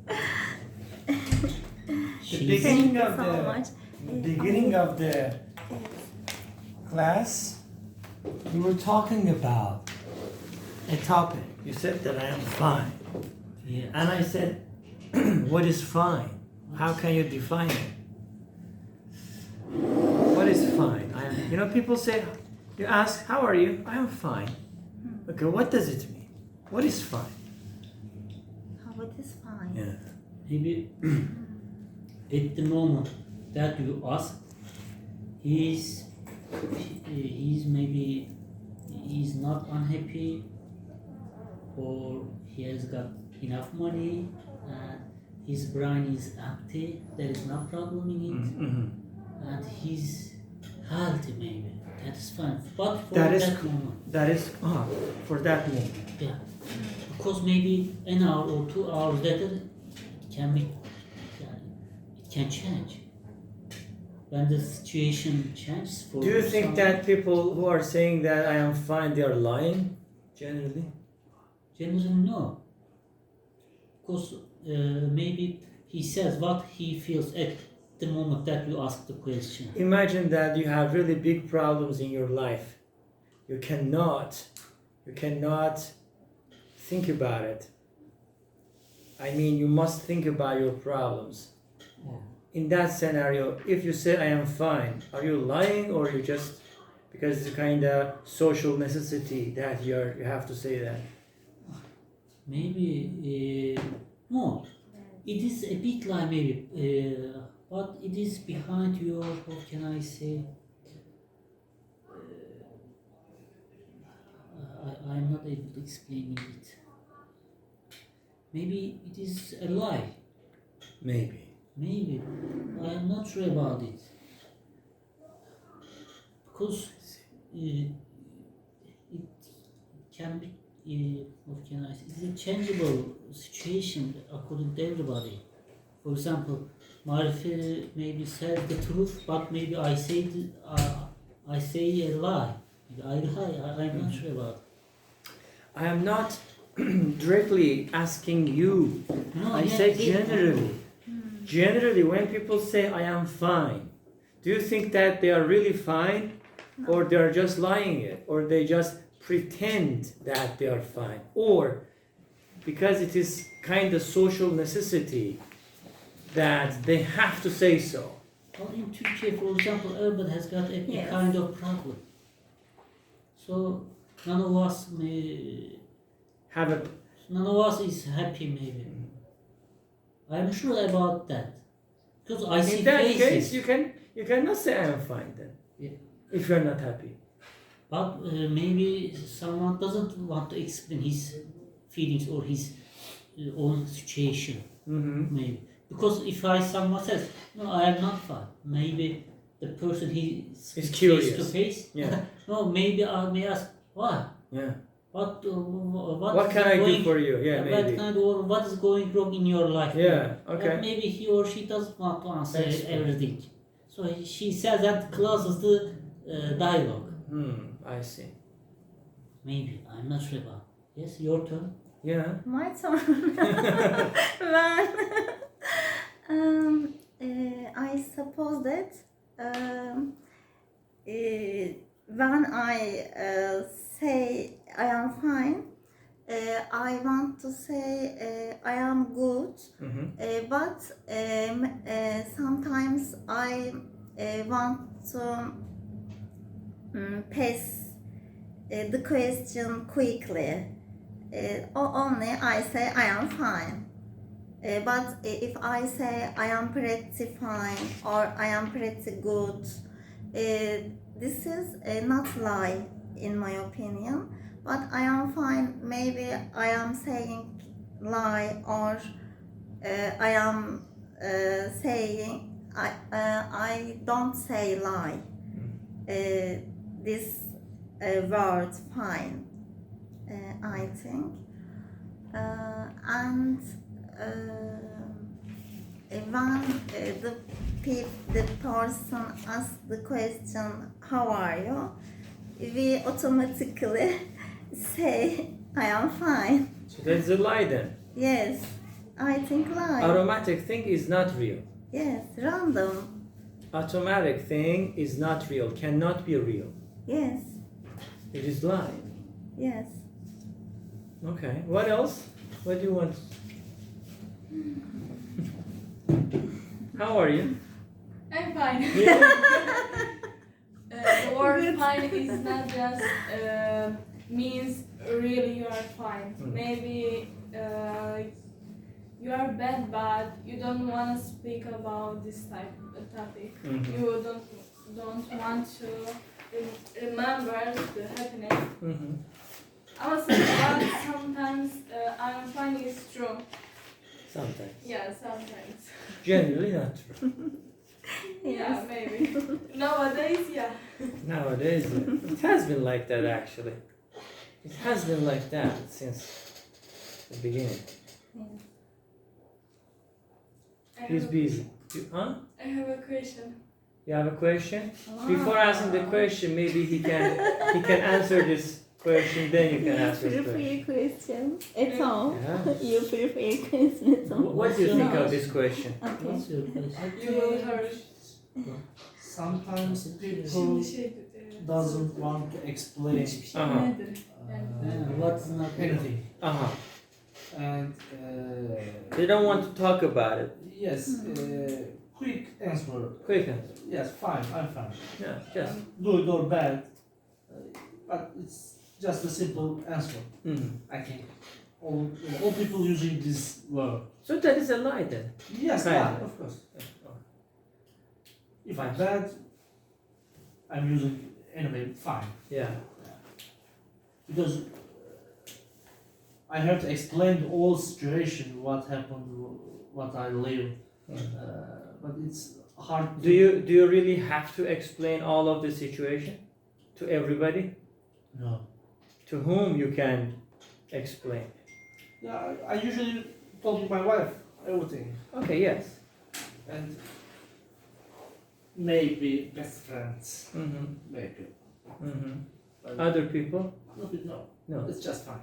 The Thank beginning you of so the much. beginning of the class, we were talking about a topic. You said that I am fine, Yeah. and I said, "What is fine? How can you define it? What is fine? I am." You know, people say, you ask, "How are you?" I am fine. Okay, what does it mean? What is fine? How it is fine. Yeah. Maybe at the moment that you ask, he's maybe he's not unhappy, or he has got enough money and his brain is empty. There is no problem in it, Mm-hmm. and he's healthy. Maybe that is fine. But for That is that moment, that is for that moment. yeah, because maybe an hour or 2 hours later, it can be, it can change. When the situation changes for Do you think someone, that people who are saying that I am fine, they are lying? Generally. generally no, because maybe he says what he feels at the moment that you ask the question. Imagine that you have really big problems in your life. You cannot think about it. I mean, you must think about your problems. Yeah. In that scenario, if you say I am fine, are you lying, or you just because it's a kind of social necessity that you have to say that? Maybe no, it is a bit like maybe, but it is behind your, what can I say? I'm not able to explain it. Maybe it is a lie. Maybe. Maybe. I am not sure about it. Because it can be, what can I say? It's a changeable situation according to everybody. For example, Marife maybe says the truth, but maybe I say a lie. Maybe I lie. I'm not sure about it. I am not directly asking you. No, I yeah, say yeah, generally. Generally, when people say I am fine, do you think that they are really fine, or they are just lying it, or they just pretend that they are fine, or because it is kind of social necessity that they have to say so? Well, in Turkey, for example, everybody has got a Yes. kind of problem. So none of us is happy. Maybe I'm sure about that, because I see In that faces. case, you cannot say I am fine then. Yeah. If you are not happy. But maybe someone doesn't want to explain his feelings or his own situation. Mm-hmm. Maybe because if someone says no, I am not fine, maybe the person he Is face curious. to face. Yeah. No, maybe I may ask why. Yeah. What can I do for you? Yeah, maybe. What is going wrong in your life? Yeah. But Okay. maybe he or she doesn't want to answer That's fine. everything. So she says that closes the dialogue. I see. Maybe I'm not sure about. Yes, your turn. Yeah. My turn. I suppose that when I say I am fine, I want to say I am good, Mm-hmm. but sometimes I want to pass the question quickly. Only I say I am fine. But if I say I am pretty fine or I am pretty good, this is not lie in my opinion. But I am fine. Maybe I am saying lie, or I am saying I don't say lie. This word fine, I think, and when the person asks the question how are you, we automatically say I am fine. So that's a lie then. Yes, I think lie. Automatic thing is not real. Yes, random. Automatic thing is not real, cannot be real. Yes, It is lie. yes. Okay, what else? What do you want? How are you? I'm fine. Yeah. The word fine is not just means really you are fine. Mm. Maybe you are bad, but you don't want to speak about this type of topic. Mhm. You don't want to remember the happiness. Mhm. I was saying, but sometimes I'm fine is true. Sometimes. Yeah, sometimes. Generally not true. Yeah, maybe. Nowadays, yeah. Nowadays, it has been like that actually. It has been like that since the beginning. He's busy. Huh? I have a question. You have a question? Wow. Before asking the question, maybe he can answer this question. Then you can ask your question. Question at all. Yeah. You prefer question at all. What do you think of this question? Okay. What's your question? You will hear. Sometimes people Şimdi şey doesn't want to explain Aha. nedir? Yani What's not anything, Uh-huh. and They don't want to talk about it. yes, quick answer. Quick answer. Yes, fine, I'm fine. Yeah, just. Good or bad, but it's just a simple answer. Mhm. I think all people using this word. So that is a lie then. Yes, Kind yeah, of. of course. Oh. If I'm bad, I'm using anyway fine. Yeah. Because I have to explain the whole situation, what happened, what I live, but it's hard. Do you really have to explain all of the situation to everybody? No. To whom you can explain? Yeah, I usually talk to my wife everything, Okay. Yes. and maybe best friends, Mhm. maybe. Mhm. But Other people? no, No. it's just fine.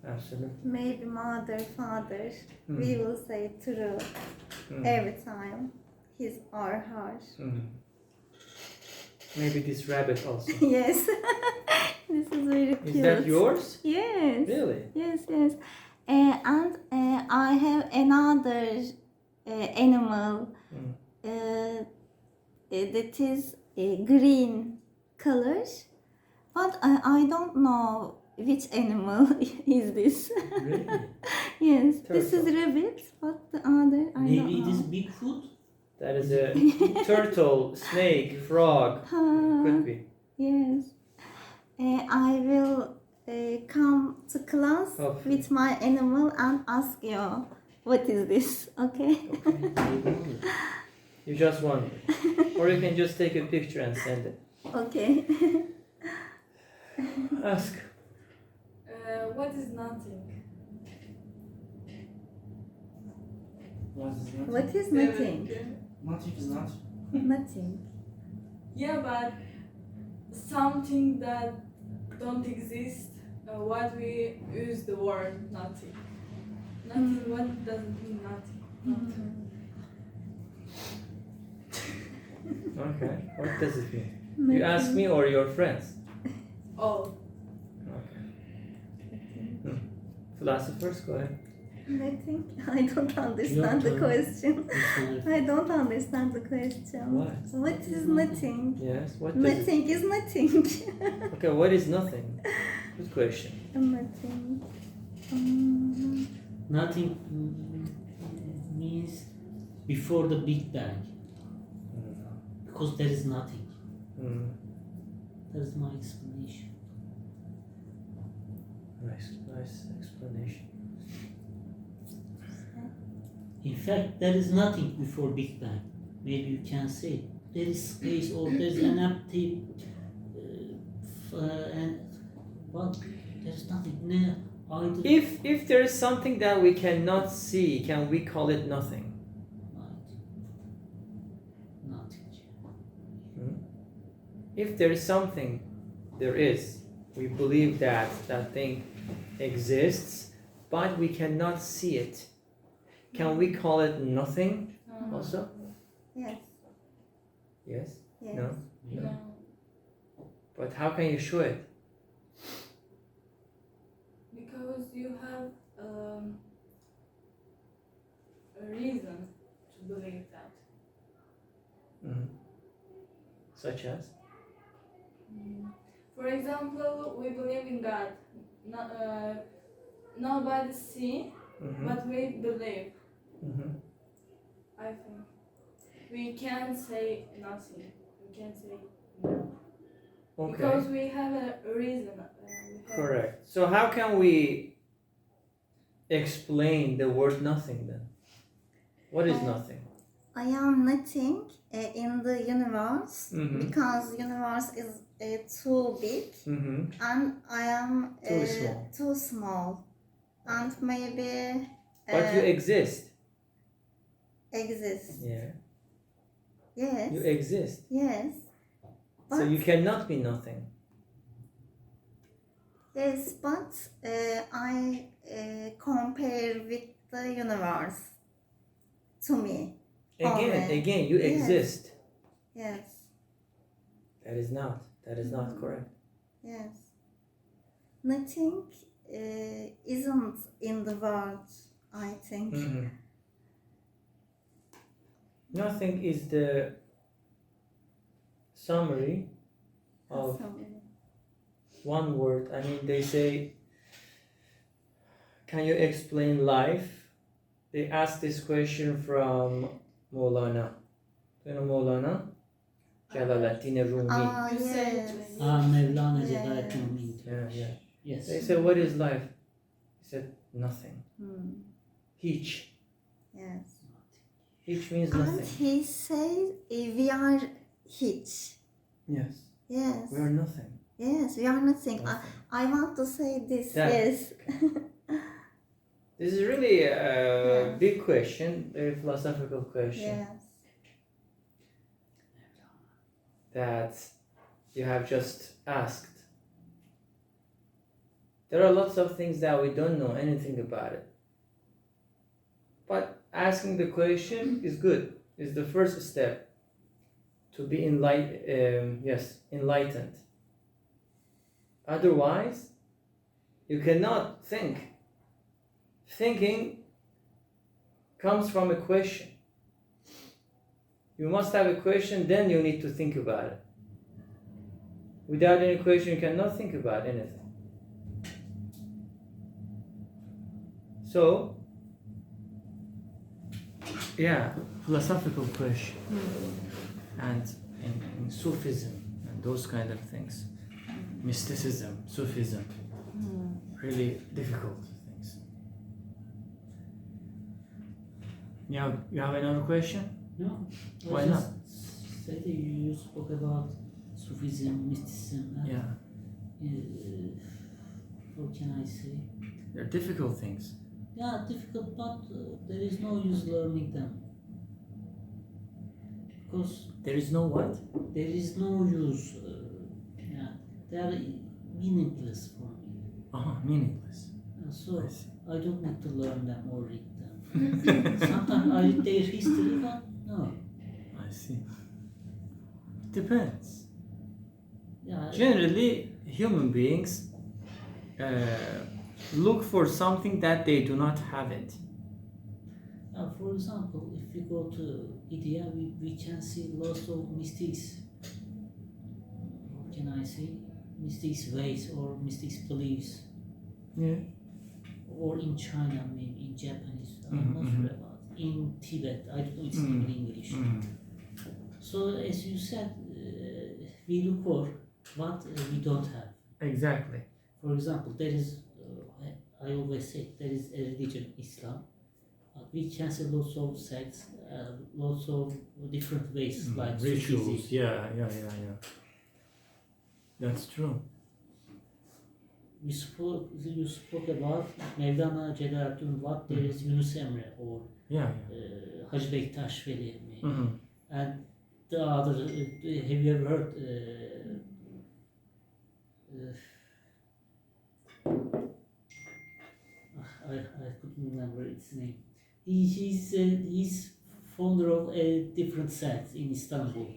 Absolutely. Maybe mother, father. Mm. We will say true Mm. every time. His or her. Mhm. Maybe this rabbit also. Yes. This is very cute. Is that yours? Yes. Really? Yes, yes. And I have another animal Mm. that is green color, but I don't know which animal is this. Really? Yes, this is Turtle. rabbit, but the other I Maybe don't it know. is Bigfoot. That is a turtle, snake, frog. Could be. Yes. I will come to class Hopefully. with my animal and ask you what is this, okay? Okay. You just wonder. Or you can just take a picture and send it. Okay. Ask. what is nothing? What is nothing? What is nothing? Nothing is nothing. Nothing. Yeah, but something that don't exist. What we use the word nothing. Nothing. What does it mean? Nothing. Nothing. Okay. What does it mean? You ask me or your friends? All. Okay. Philosophers, go ahead. Nothing. I don't understand the turn. question. It's I don't understand the question. What? What is nothing? Yes. What does it? Nothing is nothing. Okay. What is nothing? Good question. Nothing. Nothing means before the Big Bang, because there is nothing. Mm. That is my explanation. Nice explanation. In fact, there is nothing before Big Bang. Maybe you can say there is space or there is an empty, and but there is nothing. No, either. If there is something that we cannot see, can we call it nothing? Nothing. If there is something, there is. We believe that that thing exists, but we cannot see it. Can we call it nothing also? Yes. Yes? Yes. No? No. But how can you show it? Because you have a reason to believe that. Mhm. Such as? For example, we believe in God. Nobody see, Mhm. but we believe. Mhm. I think we can't say nothing. We can't say no because Okay. we have a reason. We have- Correct. So how can we explain the word nothing then? What is nothing? I am nothing in the universe Mhm. because universe is too big Mm-hmm. and I am Too small. too small and maybe But you exist. exist. Yeah. Yes. You exist. Yes. So you cannot be nothing. Yes, but I compare with the universe to me. Again, you Yes. exist. Yes. That is not. That is not correct. Yes. Nothing isn't in the world, I think. Mhm. Nothing is the summary of one word. I mean, they say, can you explain life? They asked this question from Maulana. You know Maulana? Jalaladdin Rumi. Ah, You say yes. it. Mevlana Yes. Celaleddin Rumi in Yeah, Turkish. yeah. Yes. They said, what is life? He said, nothing. Hiç. Yes. Hiç means And nothing. he said we are hiç. Yes. Yes. We are nothing. Yes, we are nothing. Nothing. I want to say this. That- Yes. This is really a Yeah. big question, very philosophical question Yes. that you have just asked. There are lots of things that we don't know anything about it. But asking the question is good. Is the first step to be enlightened. Otherwise, you cannot think. Thinking comes from a question. You must have a question, then you need to think about it. Without any question, you cannot think about anything. So, yeah, philosophical question. And in Sufism and those kind of things, mysticism, Sufism, really difficult things. You have another question? No. Why I not? just said that you spoke about Sufism, mysticism. And, Yeah, what can I say? they're difficult things. Yeah, difficult, but there is no use learning them. Because There is no what? there is no use. They are meaningless for me. Meaningless. So I see. I don't need to learn them or read them. Sometimes I read their history, but no. I see. Depends. Yeah, Generally, human beings look for something that they do not have it. for example, if we go to India, we can see lots of mystics. What can I say? Mystics ways or mystics beliefs. Yeah. Or in China, maybe in Japanese. I'm Mhm, not mhm. sure about. In Tibet, I don't know its Mhm. name in English. So as you said, we look for what we don't have. Exactly. For example, there is, I always say, there is a religion, Islam. We can see lots of sects, lots of different ways, like Rituals. Sufism. Yeah. That's true. You spoke about Mevlana Celaleddin, what there is Yunus Emre or Yeah. Hacı Bektaş Veli. Mhm. And the other, have you ever heard? I couldn't remember its name. He's founder of a different sect in Istanbul.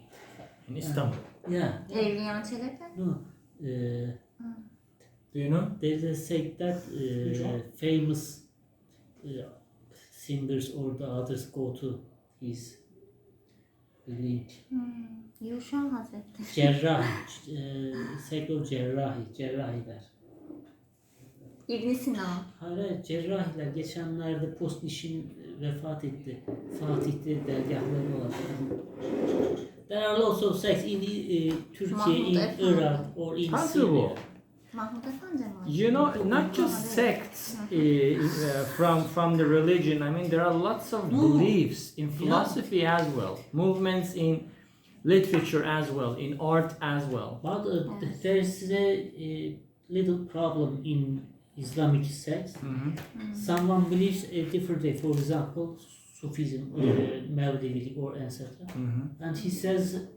In Istanbul. Yeah. Evliya Çelebi. No. Do you know? There's a sect that famous singers or the others go to his link. Yuşa Hazretleri. Cerrahi. Sect of Cerrahiler. İbn Sina. Hayır, cerrahiler geçenlerde Postniş'in vefat etti. Fatih'te dergahları var. There are lots of sects in Turkey, Mahmut in Efendi. Iraq, or in Possible. Syria. Mahmud Efendi mi? You know, not just sects from the religion. I mean, there are lots of beliefs in philosophy as well, movements in literature as well, in art as well. But there is a little problem in Islamic sects. Someone believes a different way. For example, Sufism, Mevlevilik, or etc. And he says,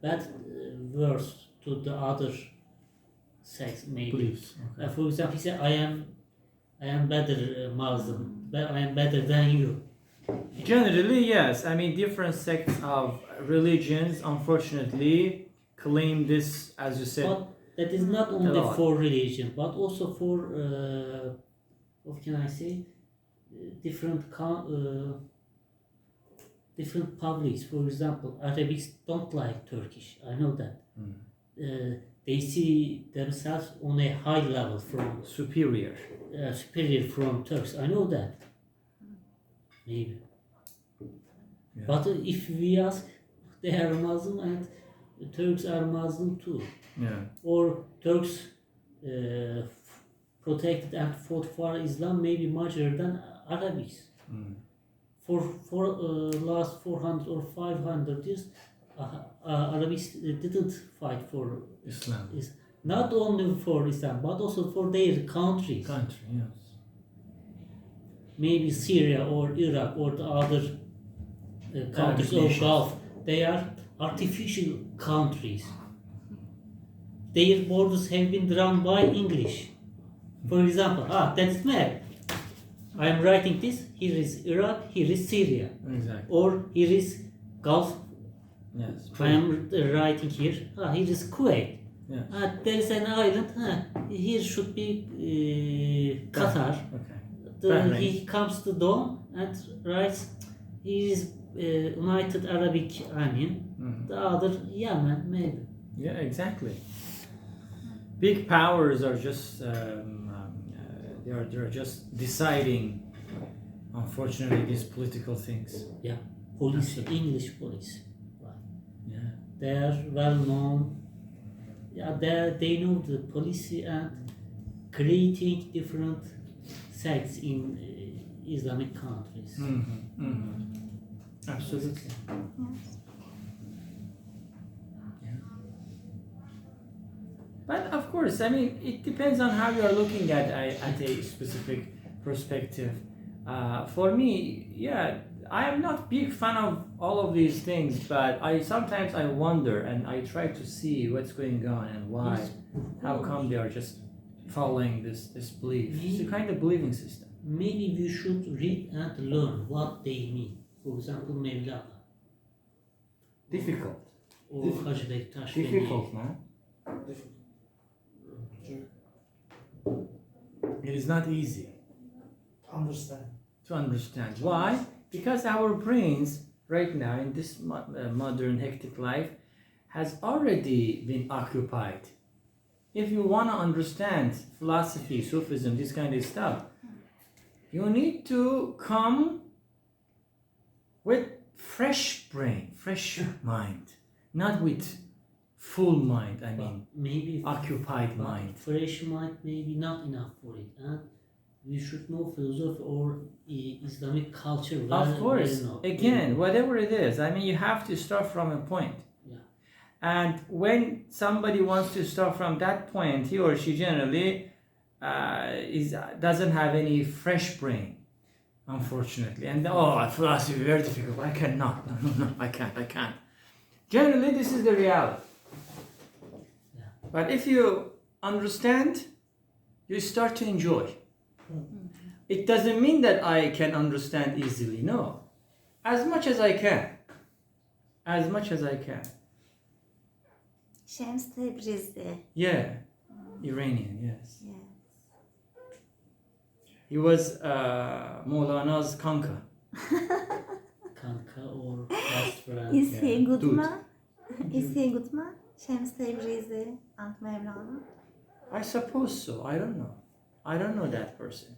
bad words to the other sects, maybe. Beliefs. Okay. For example, he said, I am better Muslim, I am better than you. Generally, yes. I mean, different sects of religions, unfortunately, claim this, as you said. But that is not only lot. for religion, but also for, what can I say, different publics. For example, Arabics don't like Turkish. I know that. They see themselves on a high level from Superior. superior from Turks. I know that. Maybe. Yeah. But if we ask, they are Muslim and Turks are Muslim too. Yeah. Or Turks protected and fought for Islam maybe much than Arabics. For last 400 or 500 years, Arabics didn't fight for Islam. not only for Islam but also for their countries. Country, yes. Maybe Syria or Iraq or the other countries of nations. Gulf. They are artificial countries. Their borders have been drawn by English. For example, that's map. I am writing this. Here is Iraq. Here is Syria. Exactly. Or here is Gulf. Yes. I am writing here. Here is Kuwait. Yes. There is an island. Here should be Qatar. Okay. He comes to Dome and writes, he is United Arabic Onion. The other Yemen, maybe. Yeah, exactly. Big powers are just they're just deciding, unfortunately, these political things. Yeah, police, Absolutely. English police. Right. Yeah. They are well known. Yeah, they know the policy and creating different sects in Islamic countries. Absolutely. But of course, I mean, it depends on how you are looking at a specific perspective. For me, yeah, I am not big fan of all of these things, but sometimes I wonder and I try to see what's going on and why. Yes, of How course. come they are just following this belief? It's a kind of believing system. Maybe we should read and learn what they mean. For example, Mevlana Difficult. or Hacı Bektaş Veli. Difficult, man. It is not easy Understand. to understand. Why? Because our brains right now in this modern hectic life has already been occupied. If you want to understand philosophy, Sufism, this kind of stuff, you need to come with fresh brain, fresh mind, not with full mind, I mean Maybe occupied but mind. fresh mind maybe not enough for it, and we should know philosophy or Islamic culture. Of course, well enough. again, whatever it is, I mean, you have to start from a point. Yeah. And when somebody wants to start from that point, he or she generally doesn't have any fresh brain, unfortunately. And philosophy very difficult. I cannot. No, I can't. Generally, this is the reality. Yeah. But if you understand you start to enjoy. It doesn't mean that I can understand easily. No. As much as I can. As much as I can. Shams Tabrizi. Yeah. Iranian, yes. Yeah. He was Maulana's kanka. Kanka or best friend. Is Yeah. he good Dude. man? Is he good man? Shams Tabrizi and Mevlana. I suppose so. I don't know. I don't know that person.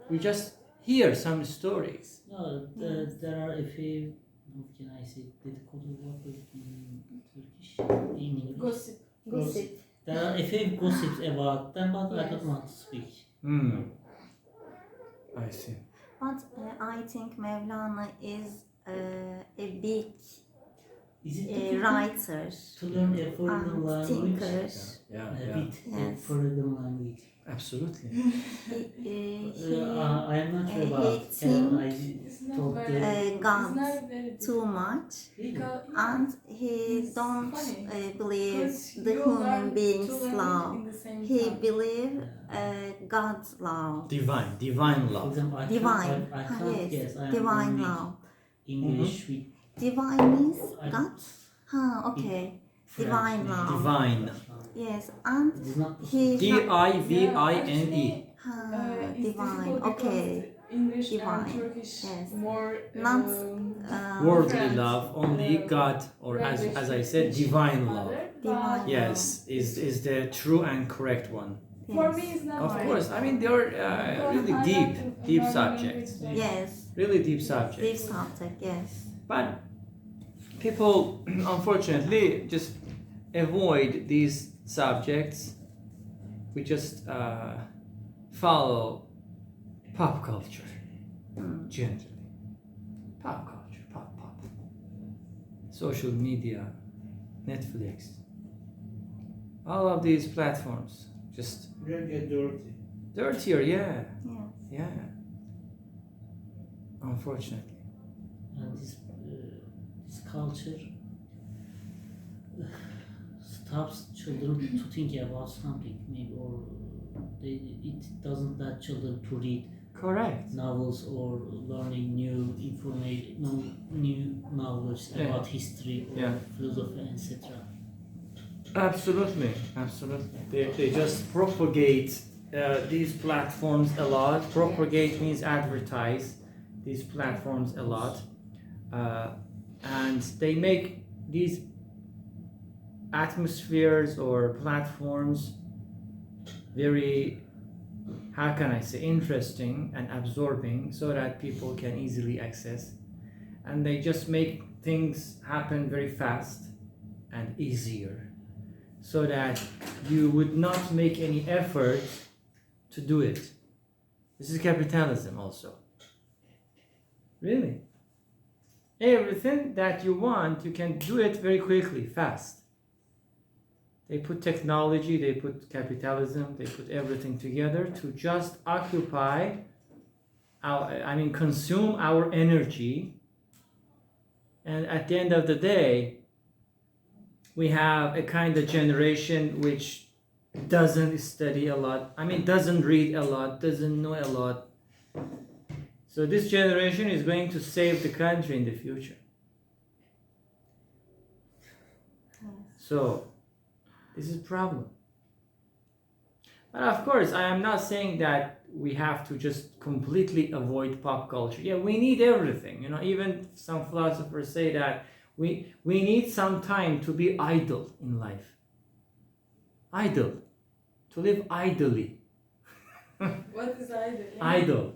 We just hear some stories. No, there are a few, how can I say, dedicated what in Turkish, in English. Gossip. Gossip. There are a few gossips about them, but I don't want to speak. I see. But I think Mevlana is a big Is it difficult writer to learn a foreign and language? thinker. Yeah, A yeah. bit Yes. foreign language. Absolutely. I am not sure he about think, I It's not told very. them. It's God not very too much, Because, and he It's don't funny, believe because the you human learn being's to learn it love. in the same He time. believe God's love. Divine For love. example, I Divine. Can't, I Ah, can't yes. guess. I am Divine learning love. English with Divine means I- God. Okay. French Divine name. love. Divine. Yes, and It is not he D-I-V-I-N-E. It's divine. difficult Okay. because English Divine. and Turkish Yes. more Not, Worldly Friends. love, only God, or as I said, divine love. Divine. Yes, is the true and correct one. For Yes. me, it's not Of right. course, I mean they're really deep subjects. Yes. Really deep Deep subjects. subject. Yes. But people, unfortunately, just avoid these subjects. We just follow pop culture, generally. Pop culture, pop. Social media, Netflix. All of these platforms just You get dirty. dirtier, yeah. Yes. Yeah. Unfortunately. And this culture stops children to think about something, maybe, or it doesn't let children to read Correct. novels or learning new information, new knowledge Yeah. about history or Yeah. philosophy, etc. Absolutely. They just propagate these platforms a lot. Propagate means advertise these platforms a lot. And they make these atmospheres or platforms very, how can I say, interesting and absorbing so that people can easily access. And they just make things happen very fast and easier so that you would not make any effort to do it. This is capitalism also. Really. Everything that you want, you can do it very quickly, fast. They put technology, they put capitalism, they put everything together to just occupy consume our energy. And at the end of the day, we have a kind of generation which doesn't study a lot, doesn't read a lot, doesn't know a lot. So this generation is going to save the country in the future. So this is a problem. But of course, I am not saying that we have to just completely avoid pop culture. Yeah, we need everything. Even some philosophers say that we need some time to be idle in life. Idle. To live idly. What is idol? Idle.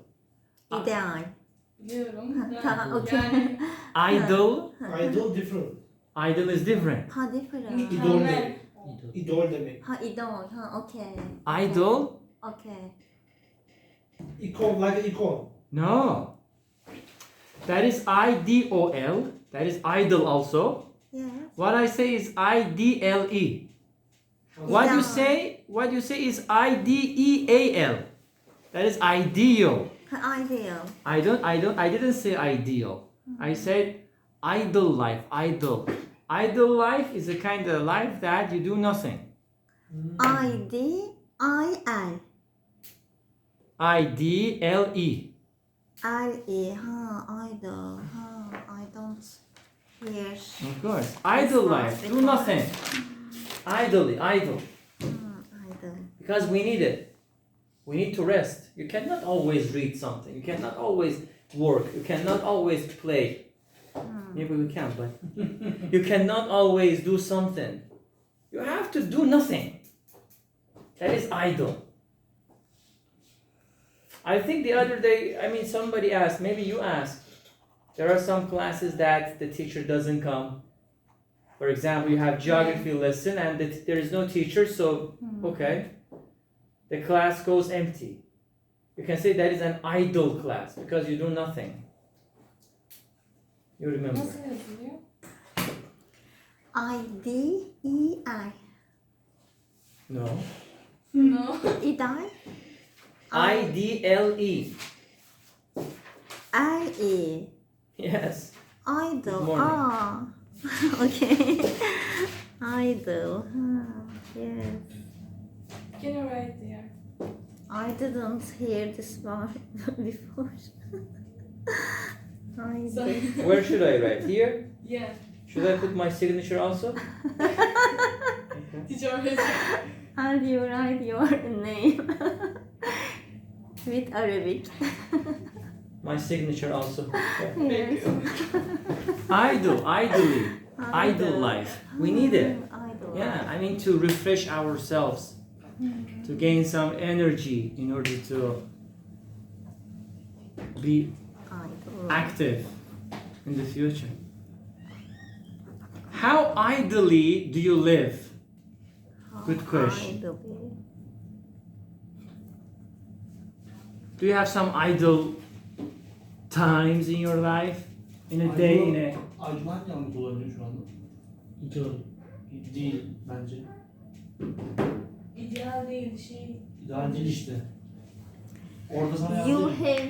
İdeal. Biliyorum. da Tamam, okey. Yani Idle. Idol different. Idle is different. Ha, different. İdol mükemmel. demek. İdol demek. Ha, idol. Ha, okay. Idle? Okay. Icon, like an icon. No. That is IDOL. That is idle also. Yes. What I say is IDLE. What you say is IDEAL. That is ideal. Ha, ideal. I didn't say ideal. I said idle life. Idle. Idle life is a kind of life that you do nothing. I-L. I-D-L-E. L-E. Idle. I don't hear. Of course. Idle life. Do nothing. Idle. Idle. Because we need it. We need to rest. You cannot always read something. You cannot always work. You cannot always play. Maybe we can, but you cannot always do something. You have to do nothing. That is idle. I think the other day, somebody asked, maybe you asked, there are some classes that the teacher doesn't come. For example, you have geography lesson and there is no teacher, so, okay, the class goes empty. You can say that is an idle class because you do nothing. You remember. Nasıl yazılıyor? I-D-E-I. No. No. İdal. I-D-L-E. L-E. Yes. Idle. Good morning. Okay. Idle. Yes. Can you write there? I didn't hear this word before. Sorry. Idle. Where should I write? Here? Yeah. Should I put my signature also? Okay. Teacher always. And you write your name with Arabic. My signature also. Okay. Yes. Idle life. We need it. Idle. Yeah, to refresh ourselves, to gain some energy in order to be Idle. active in the future. How idly do you live? Good question. Idle. Do you have some idle times in your life? In a day, in a... Idle hangi anlamda olabilir şu anda? İdol. Değil bence. İdeal değil şey. İdeal değil işte. Orada sana You yazdım. have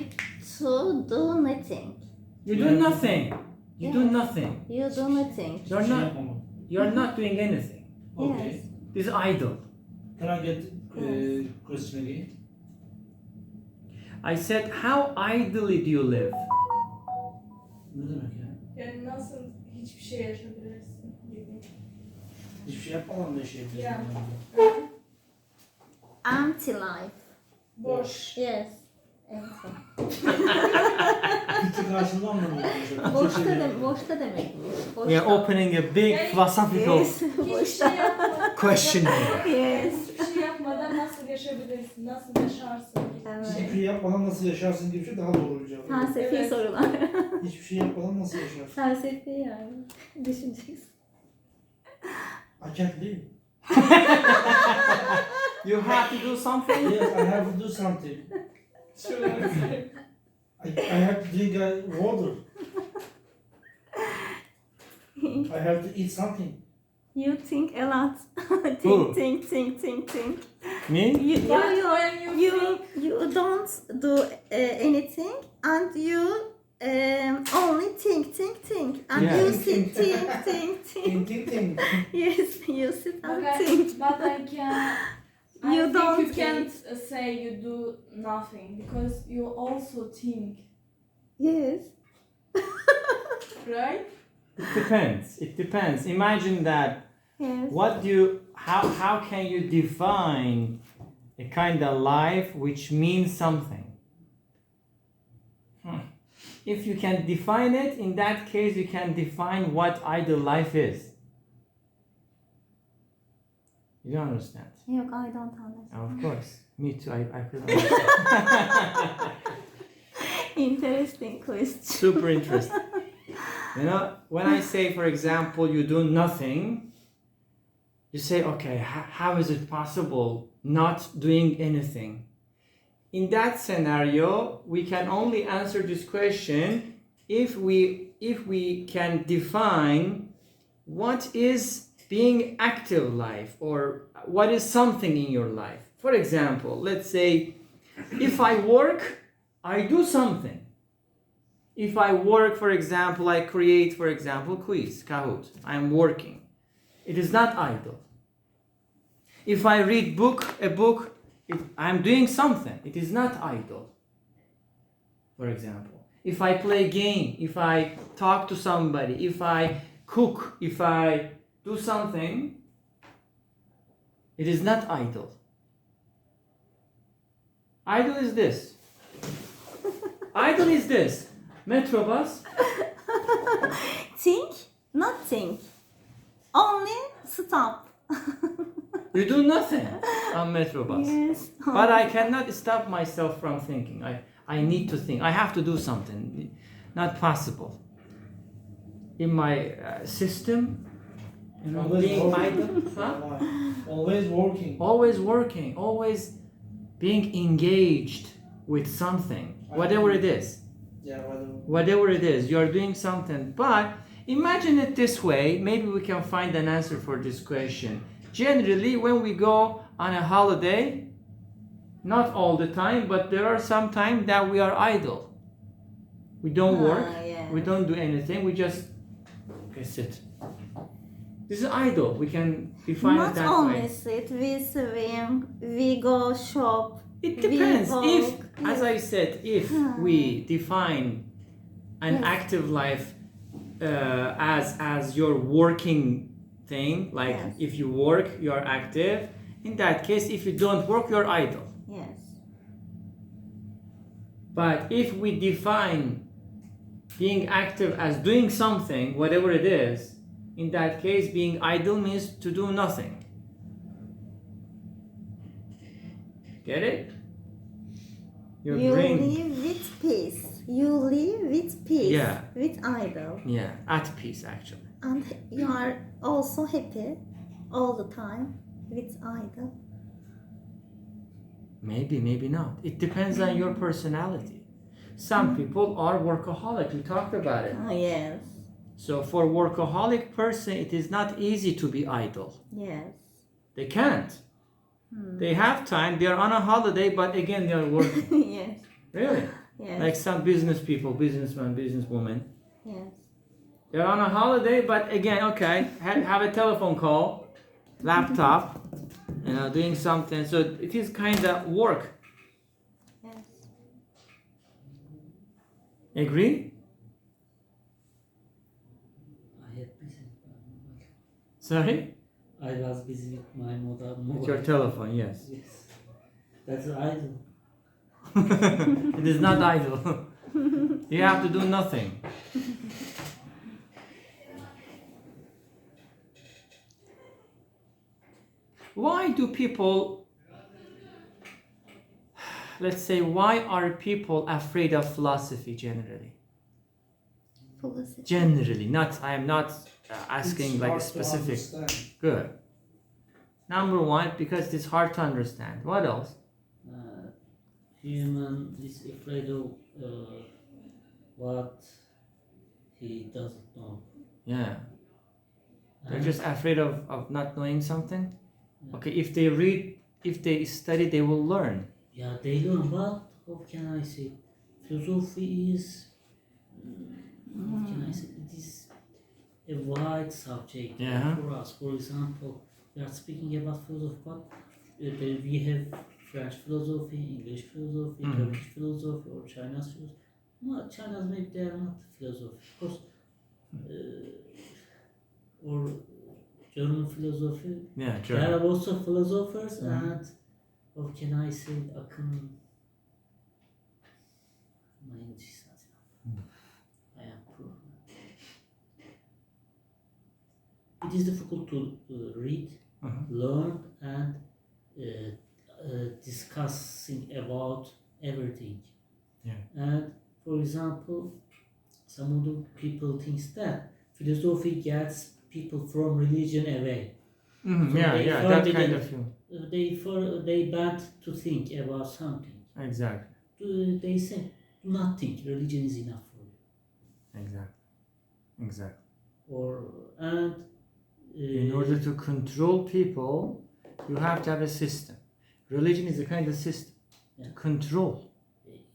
to do nothing. You do nothing. You do nothing. You do nothing. You're Şey not. yapmamam. You're not doing anything. Okay. Yes. This is idle. Can I get question again? I said, how idly do you live? Ne demek ya? Yani nasıl hiçbir şey yaşayabilirsin gibi. Hiçbir şey yapmadan da yaşayabiliriz. Yeah. Empty life. Boş. Yes. Empty. Peki karşılığında anlamıyorum. Boşta demekmiş. Boşta. We are opening a big philosophical Yes. Hiçbir şey yapmadan. question here. Yes. Hiçbir şey yapmadan nasıl yaşayabilirsin? Nasıl yaşarsın gibi bir Evet. şey. Hiçbir şey yapmadan nasıl yaşarsın gibi bir şey daha doğru bir cevap. Felsefi Evet. sorular. Hiçbir şey yapmadan nasıl yaşarsın? Felsefi yani. Düşüneceksin. I can't live. You have to do something. Yes, I have to do something. I have to drink water. I have to eat something. You think a lot. Who? think. Me? You But when you don't do anything and you only think and Yeah. you sit think. Think. Yes, you sit and But think. I can. I You think don't you can't say you do nothing because you also think, Yes. right? It depends. Imagine that. Yes. How can you define a kind of life which means something? If you can define it, in that case you can define what idle life is. You don't understand? Yok, I don't understand. Of course. Me too. I could understand. Interesting question. Super interesting. When I say, for example, you do nothing, you say, okay, how is it possible not doing anything? In that scenario, we can only answer this question if we can define what is being active life or what is something in your life. For example, let's say if I work, I do something. If I work, for example, I create, for example, quiz, Kahoot. I'm working. It is not idle. If I read a book, I'm doing something. It is not idle. For example, if I play game, if I talk to somebody, if I cook, if I do something, it is not idle. Idle is this. Idle is this. Metrobus. Think, not think. Only stop. You do nothing on Metrobus. Yes. But I cannot stop myself from thinking. I need to think. I have to do something. Not possible. In my system, Always being working. idle. Huh? Always working. Always working. Always being engaged with something. Whatever it is. Yeah, Whatever it is. You are doing something. But imagine it this way. Maybe we can find an answer for this question. Generally, when we go on a holiday, not all the time, but there are some times that we are idle. We don't work, Yes. we don't do anything, we just sit. This is idle. We can define Not it that only way. sit, we swim, we go shop. It depends. We If, walk, as I said, if we define an Yes. active life as your working thing, like Yes. if you work, you are active. In that case, if you don't work, you're idle. Yes. But if we define being active as doing something, whatever it is, in that case, being idle means to do nothing. Get it? Your You brain. live with peace. You live with peace. Yeah. With idle. Yeah, at peace actually. And you are also happy all the time with idle. Maybe, maybe not. It depends on your personality. Some people are workaholic. We talked about it. Yes. So for workaholic person, it is not easy to be idle. Yes. They can't. They have time. They are on a holiday, but again, they are working. Yes. Really? Yes. Like some business people, businessmen, businesswomen. Yes. They're on a holiday, but again, okay, have a telephone call, laptop, doing something. So it is kind of work. Yes. Agree? I had busy. Sorry? I was busy with my mobile. With your telephone, yes. Yes. That's idle. It is not idle. You have to do nothing. Why do people, let's say, why are people afraid of philosophy generally? Philosophy. Generally, I am not asking It's like a hard to specific. understand. Good. Number one, because it's hard to understand. What else? Human is afraid of what he doesn't know. Yeah. They're And just afraid of not knowing something. Yeah. Okay, if they read, if they study, they will learn. yeah, they learn, but how can I say? Philosophy is, how can I say? It is a wide subject Yeah. for us. For example, we are speaking about philosophy, but we have French philosophy, English philosophy, Mhm. Turkish philosophy, or Chinese philosophy. No, Chinese maybe they are not philosophy, of course, or German philosophy. Yeah, There are German. also philosophers, Mhm. and how can I say? Akın. My English is not enough. I am poor. It is difficult to read, Mhm. learn, and discussing about everything. Yeah. And for example, some of the people thinks that philosophy gets people from religion away. Mhm, So yeah, they yeah, that forbidden- kind of view. They bad to think about something. Exactly, They say, do not think. Religion is enough for you. exactly, exactly. And In order to control people, you have to have a system. Religion is a kind of system to Yeah. control.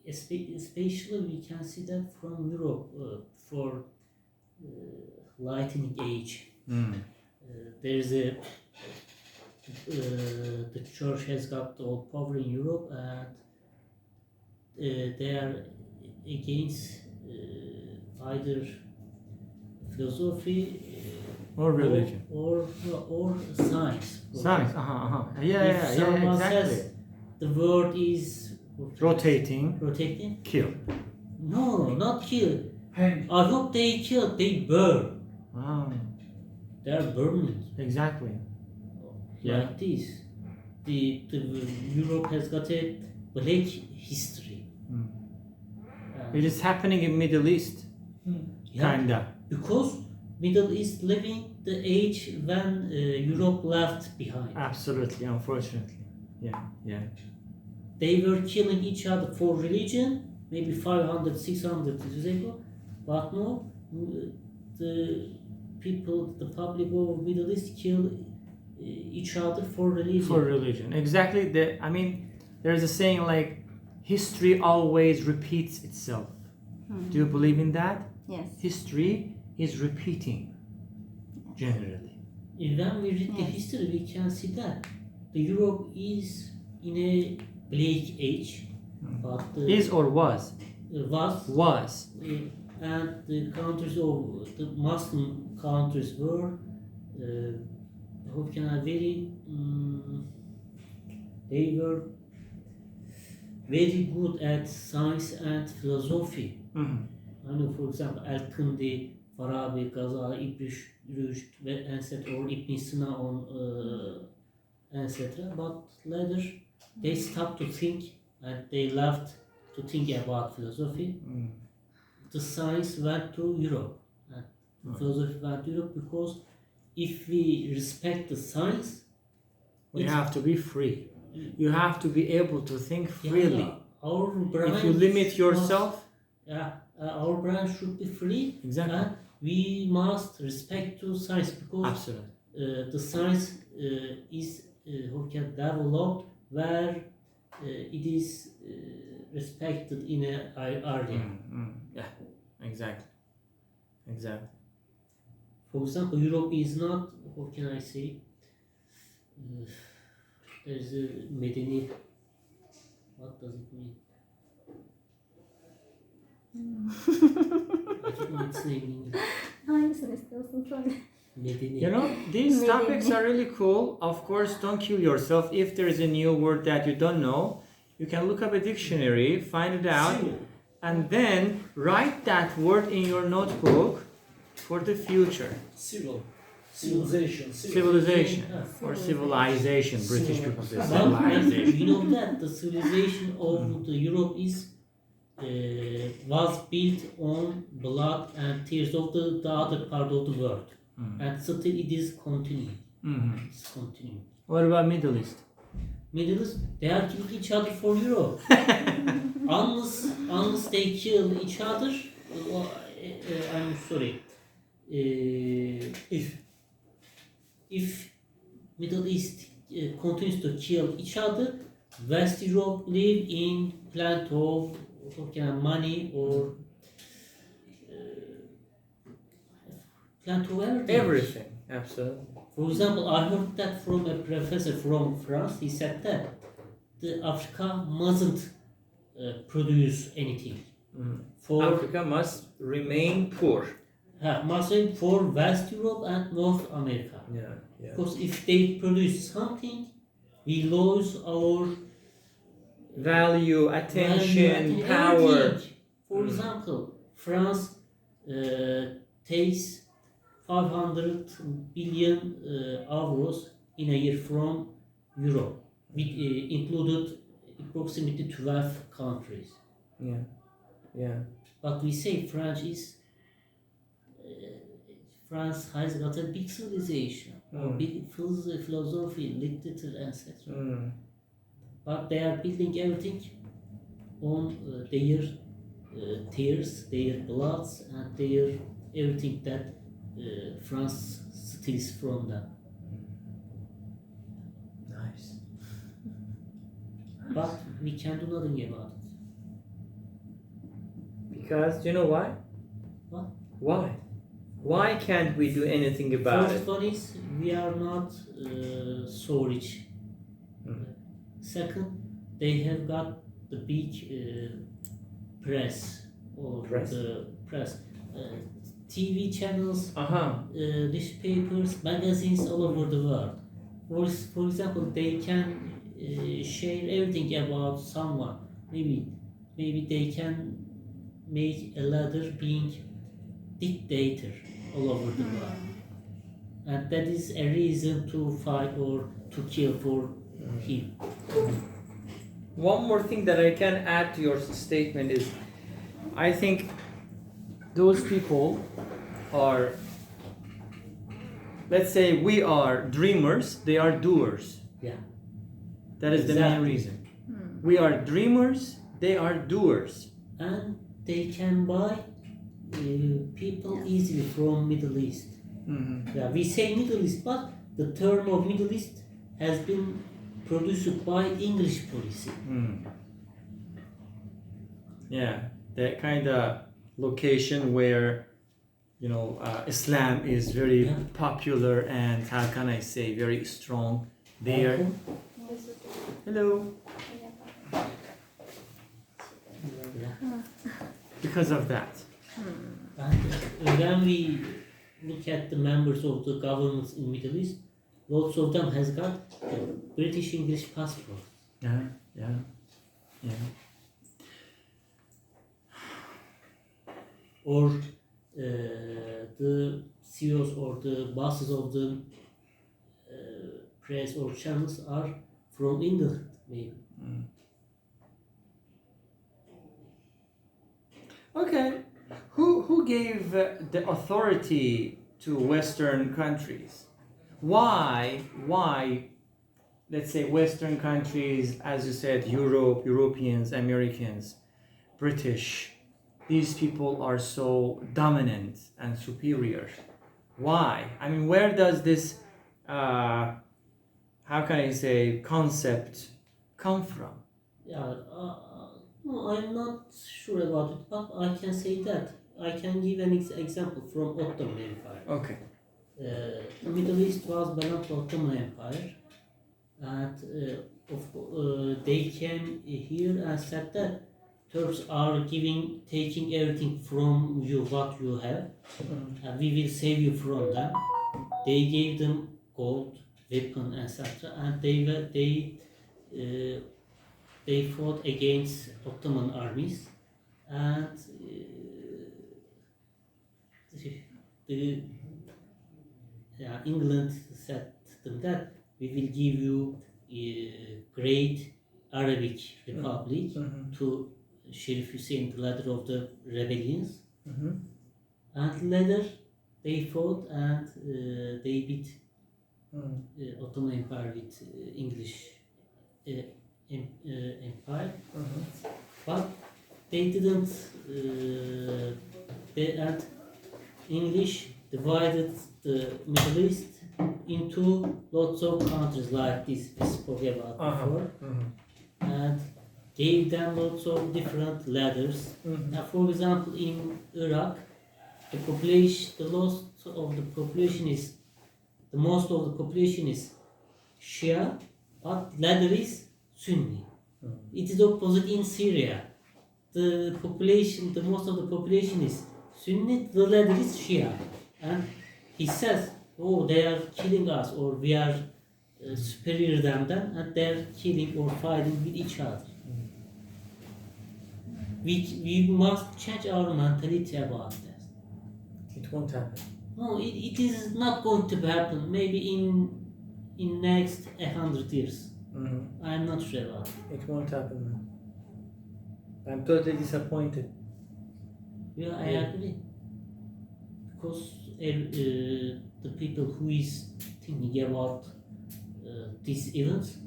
especially we can see that from Europe for Lightning Age. Mm. There's a the church has got all power in Europe, and they are against either philosophy Or religion. or science. Science. Yeah, If yeah, someone exactly. says the world is Rotating, rotating, kill. no, not kill. Hang. I hope they kill, they burn. Ah, They are burning. exactly. Yeah. Like this. The Europe has got a black history. Mm. Uh, It is happening in Middle East, yeah, kinda. because Middle East living the age when Europe left behind. Absolutely, unfortunately. Yeah, yeah. They were killing each other for religion, maybe 500, 600 years ago, but no, the people, the public of Middle East kill each other for religion. For religion, exactly. I mean, there's a saying like, history always repeats itself. Do you believe in that? Yes. History is repeating, generally. When we read the Yes. history, we can see that the Europe is in a black age, but Is or was? was Was. and the countries of the Muslim countries were how can I very they were very good at science and philosophy. Mhm. I know, for example, El-Kindi, Farabi, Ghazali, Ibn Rushd, etc., or Ibn Sina, etc. But later they stopped to think and they left to think about philosophy. Mm. The science went to Europe and the philosophy went to Europe because if we respect the science, We it- have to be free. You have to be able to think freely. yeah, our brain If you limit must- yourself, our brain should be free, exactly. and we must respect to science because Absolutely. the science is how can developed where it is respected in a area. Yeah, exactly. Exactly. For example, Europe is not, how can I say, there's a medeni, what does it mean? I don't know its name in English. Hangisini istiyorsun söyle. Medeni. You know, these Maybe. topics are really cool. Of course, don't kill yourself. If there is a new word that you don't know, you can look up a dictionary, find it out, and then write that word in your notebook for the future. Civilization. Civilization or civilization. British people say But civilization. you know that the civilization of the Europe is was built on blood and tears of the other part of the world, and still it is continuing. Mhm. It's continuing. What about Middle East? Middle East, they are killing each other for Europe. unless they kill each other, I'm sorry. If Middle East continues to kill each other, West Europe live in plenty of money or plenty of everything. Everything. Absolutely. For example, I heard that from a professor from France. He said that the Africa mustn't produce anything. For Africa must remain poor. mustn't for West Europe and North America. Yeah, yeah. Because if they produce something, we lose our Value, attention, value, power. everything. For example, France takes 500 billion euros in a year from Europe, with included approximately 12 countries. Yeah, yeah. But we say France has got a big civilization, or big philosophy, literature, etc. But they are building everything on their tears, their bloods, and their everything that France steals from them. Nice. But we can do nothing about it. Because, do you know why? What? Why? Why can't we do anything about First it? one is we are not so rich. Mm. Second, they have got the big press or Press? the press, TV channels, Uh-huh. newspapers, magazines all over the world. For example, they can share everything about someone. Maybe they can make a letter being dictator all over the world, and that is a reason to fight or to kill for him. One more thing that I can add to your statement is, I think those people are, let's say we are dreamers, they are doers. Yeah. That is the main Exactly. reason. We are dreamers, they are doers. And they can buy people easily from Middle East. Mm-hmm. Yeah, we say Middle East, but the term of Middle East has been produced by English policy. Yeah, that kind of location where, you know, Islam is very Yeah. popular and, how can I say, very strong there. Hello. Yeah. Because of that. And when we look at the members of the governments in Middle East, lots of them has got a British English passport. Yeah, yeah, yeah. Or the CEOs or the bosses of the press or channels are from England, maybe. Okay. Who gave the authority to Western countries? Why, let's say Western countries, as you said, Europe, Europeans, Americans, British, these people are so dominant and superior? Why? I mean, where does this, how can I say, concept come from? Yeah, no, I'm not sure about it, but I can say that. I can give an example from Ottoman Empire. Okay. The Middle East was belonged to Ottoman Empire, and they came here and said that Turks are taking everything from you what you have, and we will save you from them. They gave them gold, weapon, etc., and they fought against Ottoman armies, and England said to them that we will give you a great Arabic Republic to Sharif Hussein, the leader of the rebellions. And later they fought and they beat Ottoman Empire with English Empire. But they didn't. And English divided the Middle East into lots of countries like this we spoke about before, and gave them lots of different ladders. Now, for example, in Iraq, the most of the population is Shia, but ladder is Sunni. It is opposite in Syria. The most of the population is Sunni, the ladder is Shia. And he says, oh, they are killing us, or we are superior than them, and they are killing or fighting with each other. We must change our mentality about that. It won't happen. No, it is not going to happen. Maybe in next 100 years. I am not sure about it. It won't happen, man. I'm totally disappointed. Yeah, I agree. Because the people who is thinking about these events,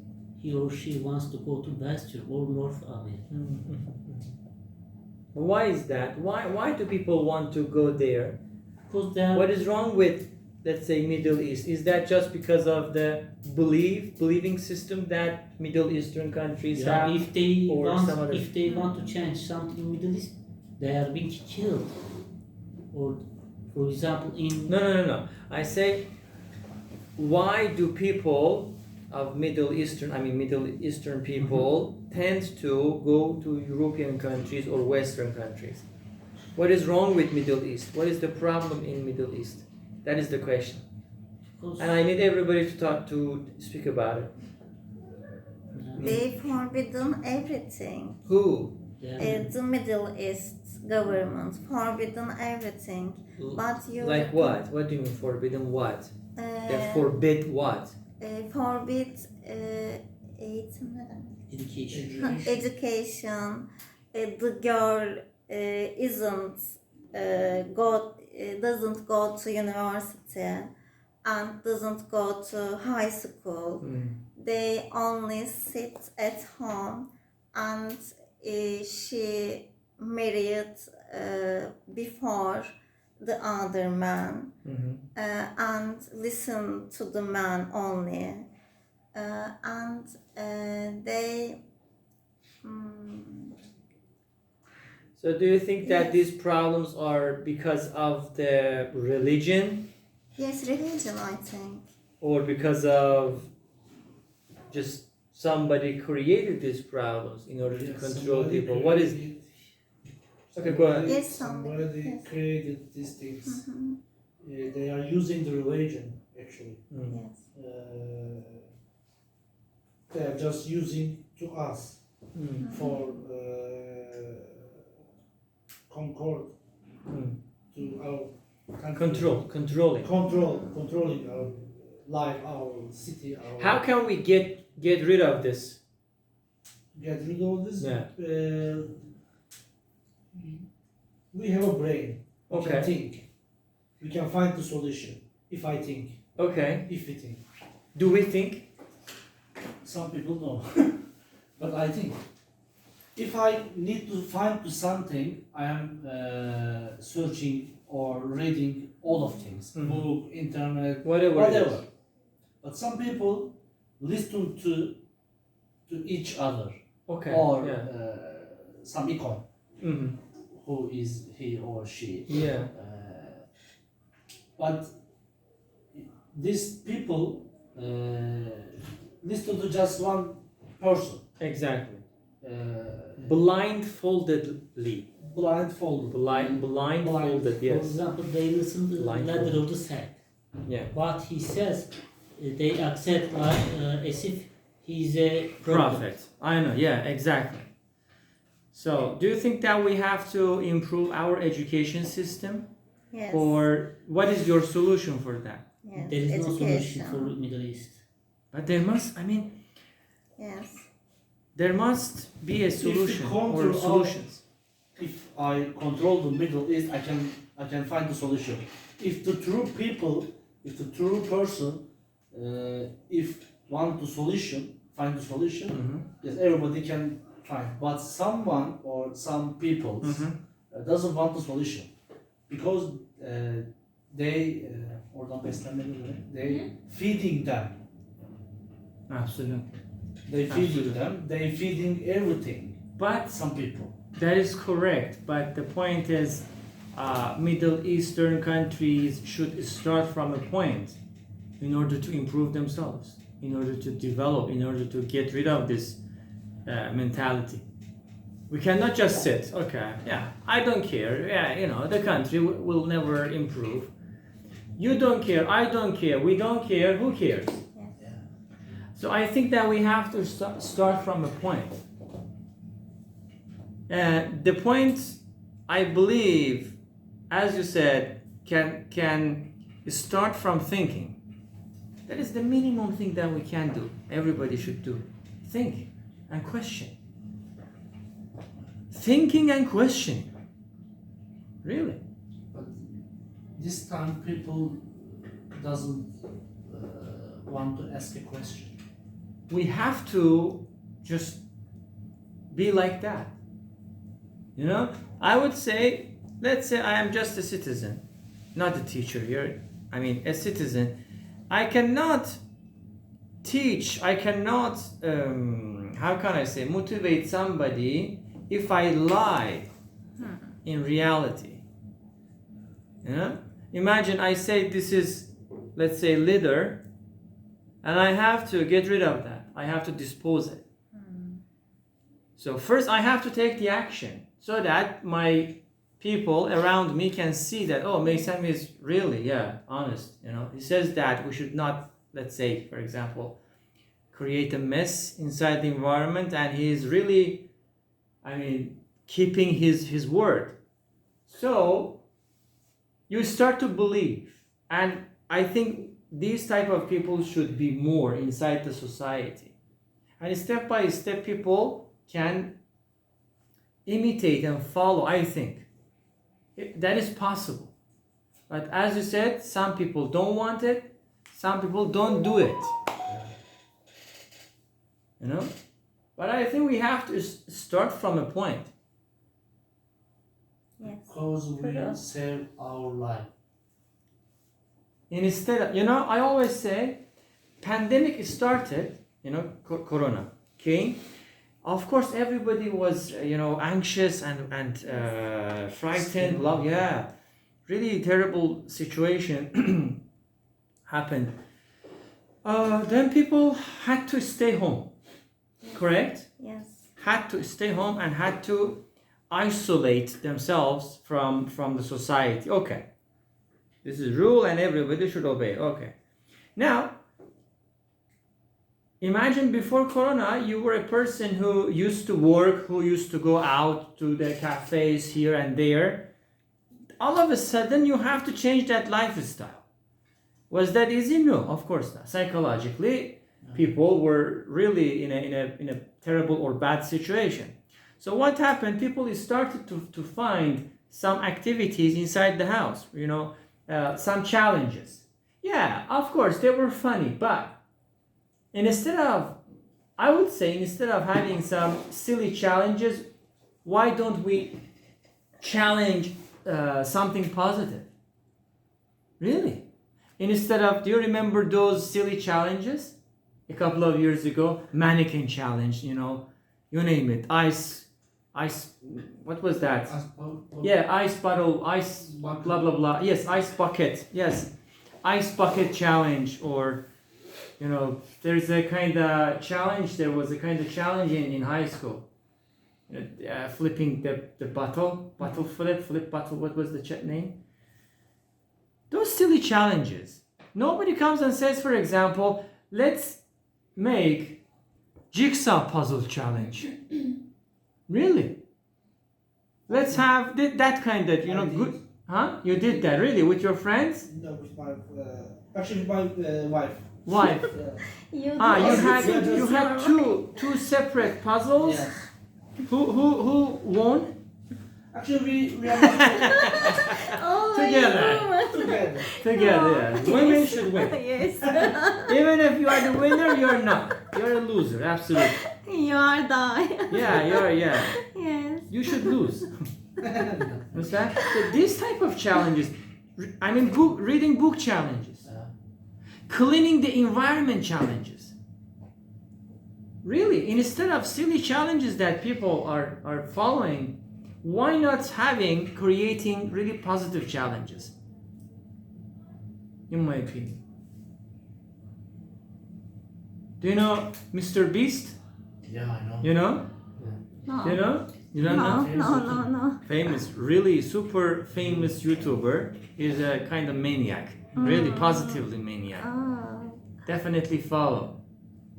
he or she wants to go to Western or North America. Why is that? Why do people want to go there? Because they are, What is wrong with, let's say, Middle East? Is that just because of the believing system that Middle Eastern countries yeah, have? if they or some other- want to change something in Middle East, they are being killed, or For example, in No. I say, why do people of Middle Eastern people tend to go to European countries or Western countries? What is wrong with Middle East? What is the problem in Middle East? That is the question. because And I need everybody to speak about it. They forbidden everything. Who? The Middle East government forbidden everything. But you Like what? What do you mean forbidden what? They forbid what? Forbid eğitim ne demek? education. Education. The girl doesn't go to university and doesn't go to high school. They only sit at home, and she married before the other man, and listen to the man only, and they. So do you think that Yes. these problems are because of the religion Yes, religion, I think. or because of just somebody created these problems in order to control people? What is? Okay, go ahead. Yes, somebody yes. created these things. Mhm. They are using the religion actually. Yes. They are just using to us for concord to our country. Controlling. Controlling our life, our city, our. How can we get rid of this? Get rid of this? Yeah. We have a brain. We Okay. can think. We can find the solution. If I think. Okay. If we think. Do we think? Some people know. But I think. If I need to find something, I am searching or reading all of things. Book, internet, Whatever. It is. But some people listen to each other. Okay. Or yeah. some icon. Mhm. Who is he or she? Yeah. But these people listen to just one person. Exactly. Blindfoldedly. Blindfolded. Blindfolded. For Yes. example, they listen to the Blindfold. letter of the saint. Yeah. What he says, they accept as if he's a Prophet. I know. Yeah. Exactly. So, do you think that we have to improve our education system, Yes. or what is your solution for that? Yes. There is no solution Education. for Middle East. But there must. Yes. There must be a solution or control solutions. If I control the Middle East, I can find the solution. If the true person, if want the solution, find the solution, yes, everybody can find. But someone or some people doesn't want the solution because they oradan beslenmeleri, they feeding them. Absolutely. They feeding them. They feeding everything. But Some people. that is correct. But the point is, Middle Eastern countries should start from a point in order to improve themselves, in order to develop, in order to get rid of this mentality. We cannot just sit. Okay, yeah, I don't care. Yeah, the country will never improve. You don't care. I don't care. We don't care. Who cares? So I think that we have to start from a point. The point, I believe, as you said, can start from thinking. That is the minimum thing that we can do. Everybody should do. Think and question. Thinking and questioning. Really. But this time people doesn't want to ask a question. We have to just be like that. I would say, let's say I am just a citizen, not a teacher here. A citizen. I cannot teach, I cannot, how can I say, motivate somebody if I lie in reality. Imagine I say this is, let's say, litter, and I have to get rid of that. I have to dispose it. So first I have to take the action so that my people around me can see that, oh, Meysam is really, honest. He says that we should not, let's say, for example, create a mess inside the environment, and he is really, keeping his word. So you start to believe, and I think these type of people should be more inside the society, and step by step people can imitate and follow. I think that is possible, but as you said, some people don't want it, some people don't do it, but I think we have to start from a point. Yes. Because we save our life. Instead of, I always say, pandemic started, corona came. Of course, everybody was, anxious and frightened. Really terrible situation happened. Then people had to stay home, correct? Yes. Had to stay home and had to isolate themselves from the society. Okay, this is rule and everybody should obey. Okay, now imagine before corona you were a person who used to work, who used to go out to the cafes here and there. All of a sudden you have to change that lifestyle. Was that easy? No, of course not. Psychologically, people were really in a terrible or bad situation. So what happened? People started to find some activities inside the house, some challenges. Yeah, of course, they were funny, but instead of having some silly challenges, why don't we challenge something positive? Really? Instead of, do you remember those silly challenges? A couple of years ago, mannequin challenge, you name it, ice, what was that? Ice bottle, ice, blah, blah, blah. Yes, ice bucket. Yes, ice bucket challenge. Or, there's a kind of challenge. There was a kind of challenge in high school. Flipping the bottle flip bottle. What was the name? Those silly challenges. Nobody comes and says, for example, let's make jigsaw puzzle challenge. Really? Let's have that kind of, good. Huh? You did that, really? With your friends? No, with my, actually my wife. Wife? You You had two separate puzzles? Yes. Who won? Actually, we are not Oh, Together. together. Yeah. Women should win. Yes. Even if you are the winner, you're not. You're a loser, absolutely. You are die. Yeah. Yes. You should lose. Understand? So these type of challenges, reading book challenges, cleaning the environment challenges. Really, instead of silly challenges that people are following, why not creating really positive challenges? In my opinion. Do you know Mr. Beast? Yeah, I know. You know? No. You know? You don't know? No. Famous, really super famous YouTuber. Is a kind of maniac. Really positively maniac. Oh. Definitely follow.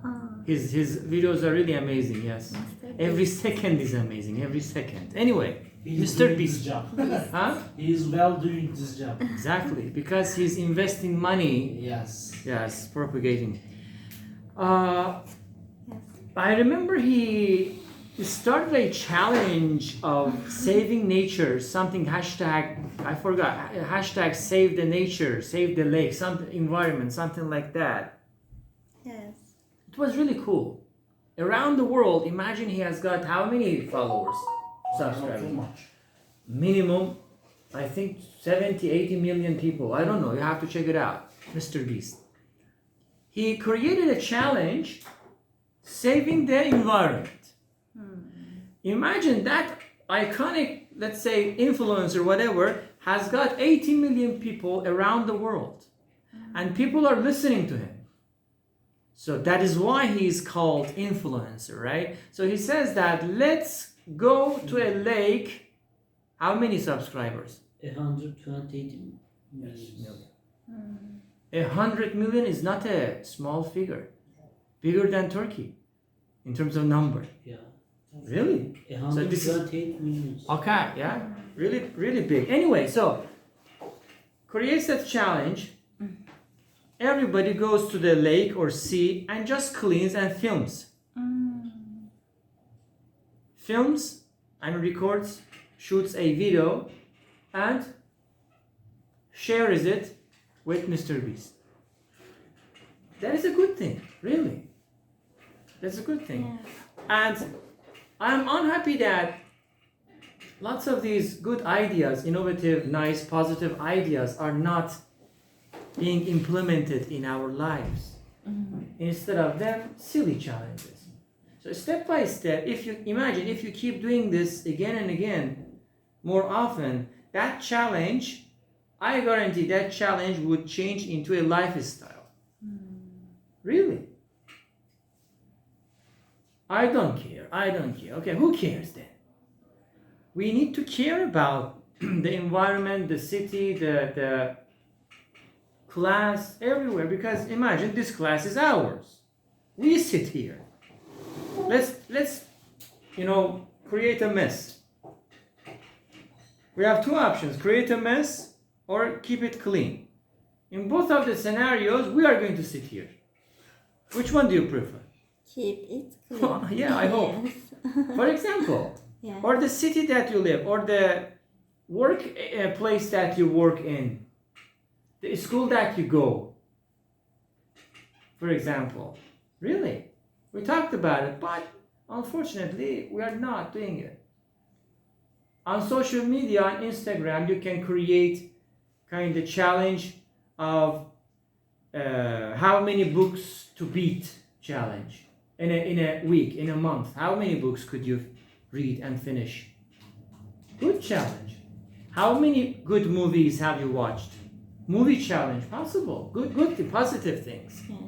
Oh. His videos are really amazing, yes. Mr. Every second is amazing, every second. Anyway, He's Mr. doing Beast. this job. Huh? He is well doing this job. Exactly, because he's investing money. Yes. Propagating. Yes. I remember he started a challenge of saving nature, something hashtag, I forgot, hashtag save the nature, save the lake, something environment, something like that. Yes. It was really cool. Around the world, imagine he has got how many followers? Not Subscribers? too much. Minimum, I think 70, 80 million people. I don't know, you have to check it out. Mr. Beast. He created a challenge saving the environment. Imagine that iconic, let's say, influencer, whatever, has got 80 million people around the world. And people are listening to him. So that is why he is called influencer, right? So he says that let's go to a lake. How many subscribers? 128 million. 100 million is not a small figure. Bigger than Turkey in terms of number. Yeah. Really? So this is 128 million. okay, yeah, really, really big. Anyway, so creates that challenge. Everybody goes to the lake or sea and just cleans and films. Films and records, shoots a video, and shares it with Mr. Beast. That is a good thing, really. That's a good thing. And I'm unhappy that lots of these good ideas, innovative, nice, positive ideas are not being implemented in our lives. Instead of them, silly challenges. So step by step, if you keep doing this again and again, more often, that challenge, I guarantee that challenge would change into a lifestyle. Really? I don't care. Okay, who cares then? We need to care about the environment, the city, the class, everywhere. Because imagine this class is ours. We sit here. Let's create a mess. We have two options: create a mess or keep it clean. In both of the scenarios, we are going to sit here. Which one do you prefer? Keep it clean. Yeah, I hope. Yes. For example, Yeah. or the city that you live, or the work place that you work in, the school that you go. For example, really, we talked about it, but unfortunately, we are not doing it. On social media, on Instagram, you can create kind of challenge of how many books to beat challenge in a week, in a month. How many books could you read and finish? Good challenge. How many good movies have you watched? Movie challenge, possible. Good, positive things. Yes.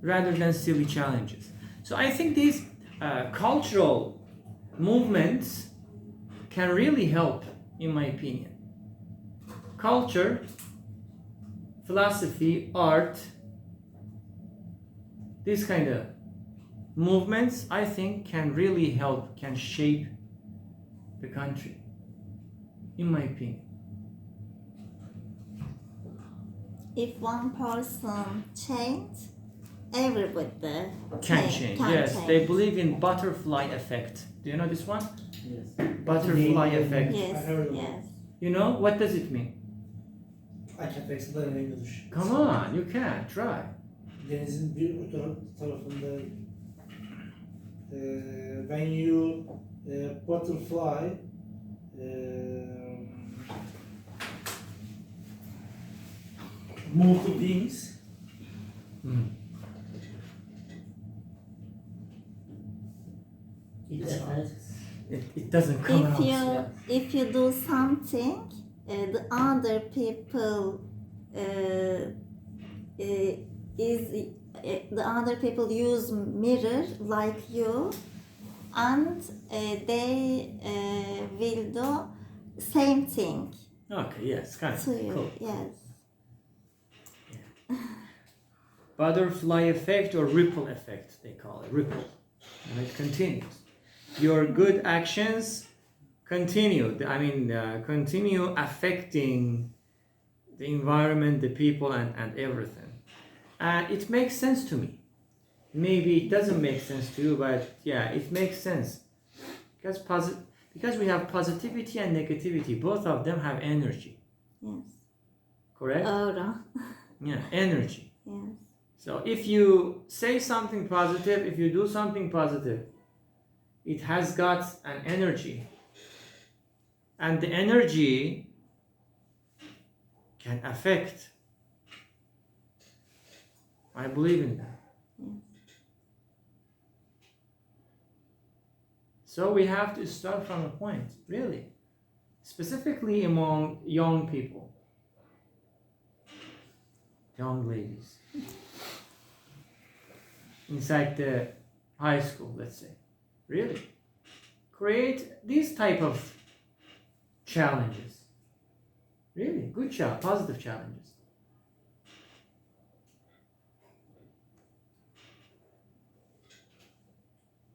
Rather than silly challenges. So I think these cultural movements can really help, in my opinion. Culture, philosophy, art, these kind of movements, I think, can really help, can shape the country, in my opinion. If one person change, everybody Can change, yes. change. They believe in butterfly effect. Do you know this one? Yes. Butterfly effect. Yes, I heard of it. yes. You know, what does it mean? I can't explain in English. Come on, you can, try. Denizin bir tarafında when you butterfly move the wings, It affects. It doesn't come out. Yeah. If you do something, the other people the other people use mirror like you, and they will do same thing Okay, yes, kind of to you. cool. Yes. Butterfly effect or ripple effect, they call it. Ripple. And it continues. Your good actions continue. Continue affecting the environment, the people, and everything. And it makes sense to me. Maybe it doesn't make sense to you, but yeah, it makes sense. Because we have positivity and negativity. Both of them have energy. Yes. Correct? Aura. Yeah, energy. Yes. So if you say something positive, if you do something positive, it has got an energy. And the energy can affect. I believe in that. So we have to start from a point, really. Specifically among young people, young ladies. Inside the high school, let's say. Really. Create these type of challenges. Really, good positive challenges.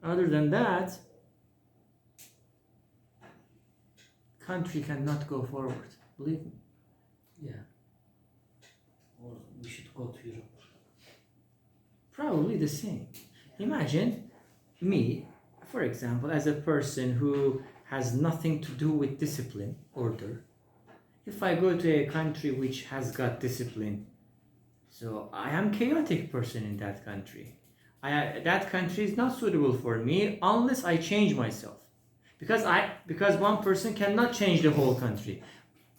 Other than that, country cannot go forward. Believe me. Yeah. Or we should go to Europe. Probably the same. Imagine me, for example, as a person who has nothing to do with discipline, order. If I go to a country which has got discipline, so I am chaotic person in that country. That country is not suitable for me unless I change myself. Because one person cannot change the whole country.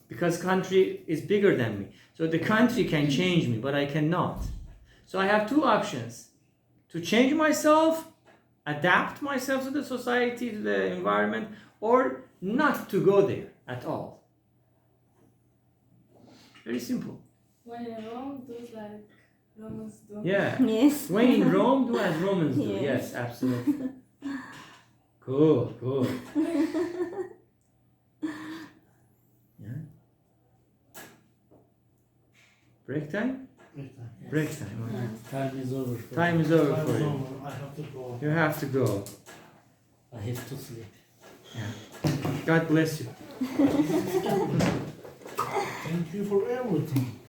Because country is bigger than me. So the country can change me, but I cannot. So I have two options. To change myself, adapt myself to the society, to the environment, or not to go there at all. Very simple. When in Rome, do like Romans do. Yeah. Yes. When in Rome, do as Romans do. Yes. Yes, absolutely. Cool. Yeah. Break time? Break time. Okay. Time is over. Time is over for Time is you. over. I have to go. You have to go. I have to sleep. God bless you. Thank you for everything.